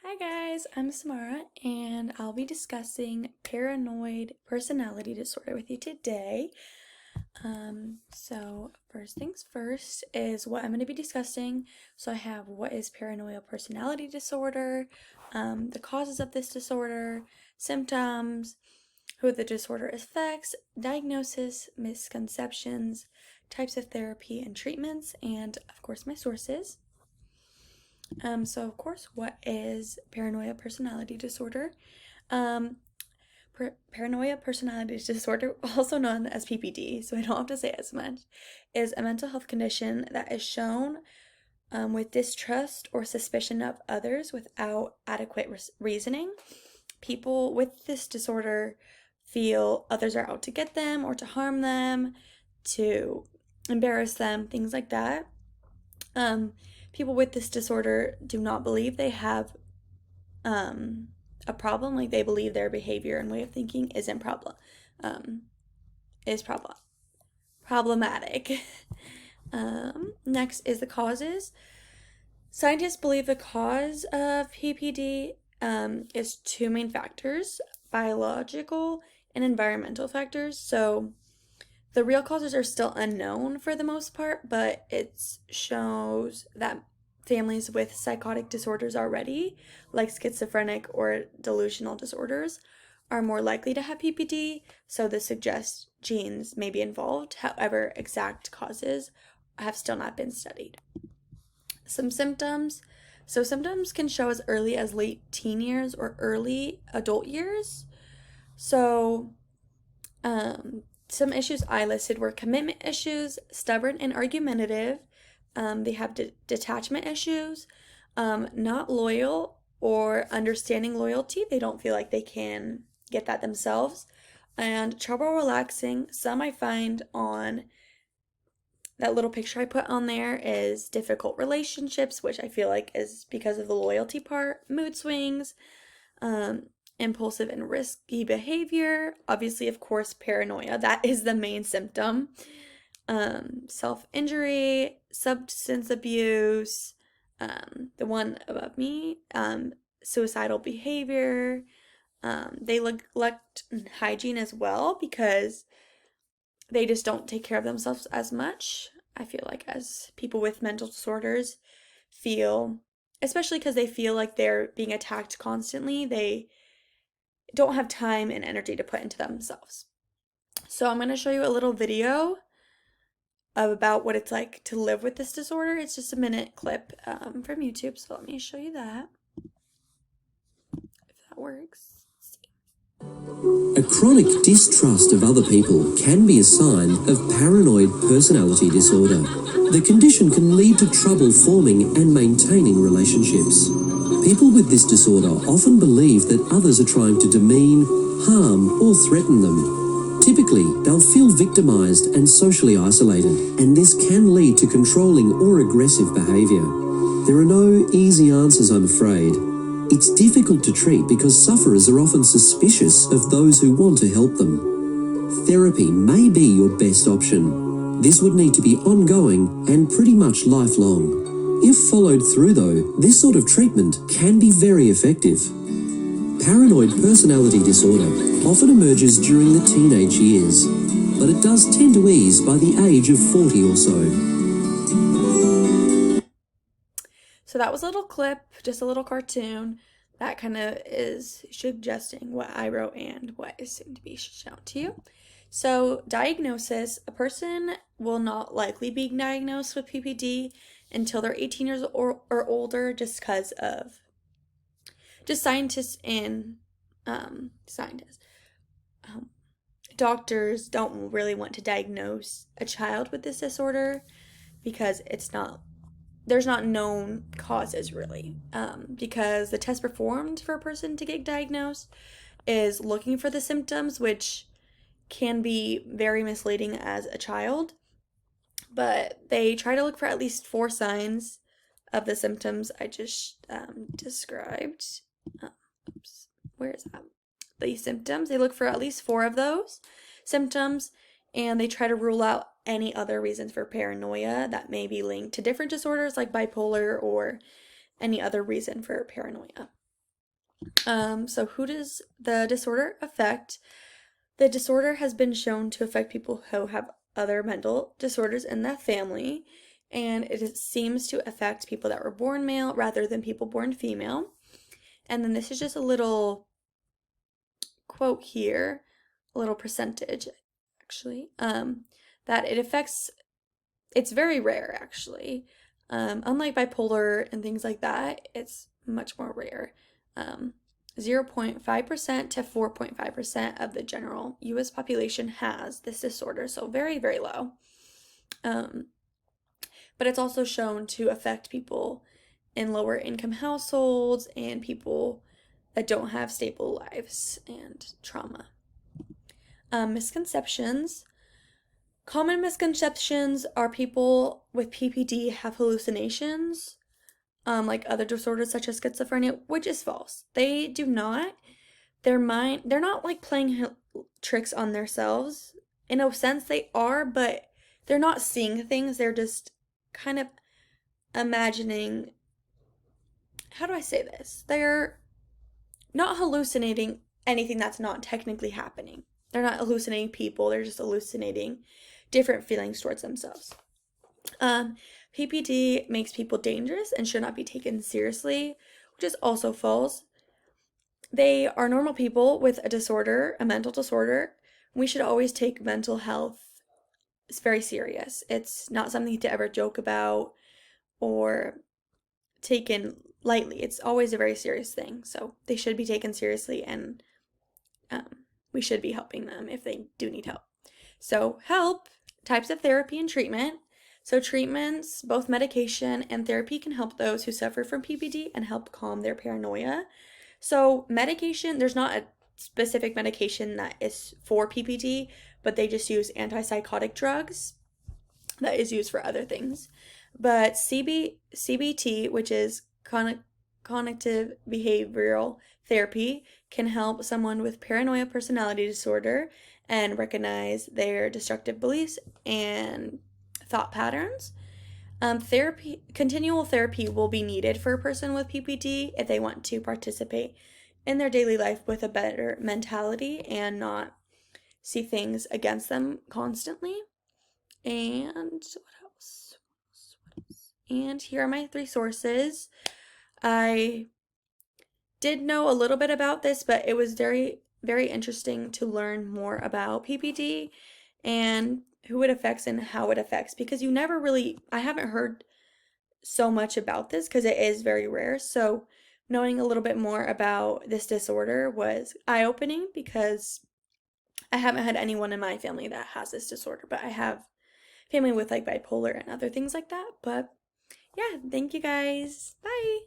Hi guys, I'm Samara and I'll be discussing paranoid personality disorder with you today. So first things first is what I'm going to be discussing. So I have what is paranoid personality disorder, the causes of this disorder, symptoms, who the disorder affects, diagnosis, misconceptions, types of therapy and treatments, and of course my sources. So of course, what is paranoia personality disorder? Um, Paranoia personality disorder, also known as PPD, so I don't have to say it as much, is a mental health condition that is shown with distrust or suspicion of others without adequate reasoning. People with this disorder feel others are out to get them or to harm them, to embarrass them, things like that. Um, People with this disorder do not believe they have a problem. Like they believe their behavior and way of thinking isn't um, is problematic. Next is the causes. Scientists believe the cause of PPD is two main factors: biological and environmental factors. So the real causes are still unknown for the most part, but it shows that families with psychotic disorders already, like schizophrenic or delusional disorders, are more likely to have PPD, so this suggests genes may be involved. However, exact causes have still not been studied. Some symptoms. So, symptoms can show as early as late teen years or early adult years. So, some issues I listed were commitment issues, stubborn and argumentative. They have detachment issues, not loyal or understanding loyalty. They don't feel like they can get that themselves. And trouble relaxing. Some I find on that little picture I put on there is difficult relationships, which I feel like is because of the loyalty part, mood swings, um, impulsive and risky behavior. Obviously, of course, paranoia. That is the main symptom. Self-injury, substance abuse, the one above me, suicidal behavior. They neglect hygiene as well because they just don't take care of themselves as much. I feel like as people with mental disorders feel, especially because they feel like they're being attacked constantly, they don't have time and energy to put into themselves. So I'm going to show you a little video about what it's like to live with this disorder. It's just a minute clip from YouTube, so let me show you that, if that works. A chronic distrust of other people can be a sign of paranoid personality disorder. The condition can lead to trouble forming and maintaining relationships. People with this disorder often believe that others are trying to demean, harm, or threaten them. Typically, they'll feel victimized and socially isolated, and this can lead to controlling or aggressive behavior. There are no easy answers, I'm afraid. It's difficult to treat because sufferers are often suspicious of those who want to help them. Therapy may be your best option. This would need to be ongoing and pretty much lifelong. If followed through, though, this sort of treatment can be very effective. Paranoid personality disorder often emerges during the teenage years, but it does tend to ease by the age of 40 or so. So that was a little clip, just a little cartoon that kind of is suggesting what I wrote and what is soon to be shown to you. So, diagnosis: a person will not likely be diagnosed with PPD until they're 18 years or older, just because of just scientists and scientists. Doctors don't really want to diagnose a child with this disorder because there's not known causes really, because the test performed for a person to get diagnosed is looking for the symptoms, which can be very misleading as a child, but they try to look for at least 4 signs of the symptoms I just described. Oops, where is that? The symptoms. They look for at least 4 of those symptoms, and they try to rule out any other reasons for paranoia that may be linked to different disorders like bipolar or any other reason for paranoia. So who does the disorder affect? The disorder has been shown to affect people who have other mental disorders in the family, and it seems to affect people that were born male rather than people born female. And then this is just a little quote here, a little percentage actually, that it affects, it's very rare actually. Unlike bipolar and things like that, it's much more rare. 0.5% to 4.5% of the general US population has this disorder, so very, very low. But it's also shown to affect people in lower income households and people that don't have stable lives and trauma. Misconceptions. Common misconceptions are people with PPD have hallucinations, like other disorders such as schizophrenia, which is false. They do not. They're not like playing tricks on themselves. In a sense, they are, but they're not seeing things. They're just kind of imagining. How do I say this? They're not hallucinating anything that's not technically happening. They're not hallucinating people. They're just hallucinating different feelings towards themselves. PPD makes people dangerous and should not be taken seriously, which is also false. They are normal people with a disorder, a mental disorder. We should always take mental health very serious. It's not something to ever joke about or taken lightly. It's always a very serious thing. So they should be taken seriously, and we should be helping them if they do need help. So, help, types of therapy and treatment. So, treatments, both medication and therapy, can help those who suffer from PPD and help calm their paranoia. So, medication, there's not a specific medication that is for PPD, but they just use antipsychotic drugs that is used for other things. But CBT, which is cognitive behavioral therapy, can help someone with paranoia personality disorder and recognize their destructive beliefs and thought patterns. Continual therapy will be needed for a person with PPD if they want to participate in their daily life with a better mentality and not see things against them constantly. And what else? And here are my 3 sources. I did know a little bit about this, but it was very, very interesting to learn more about PPD and who it affects and how it affects, because I haven't heard so much about this because it is very rare. So knowing a little bit more about this disorder was eye-opening, because I haven't had anyone in my family that has this disorder, but I have family with like bipolar and other things like that. But yeah, thank you guys. Bye.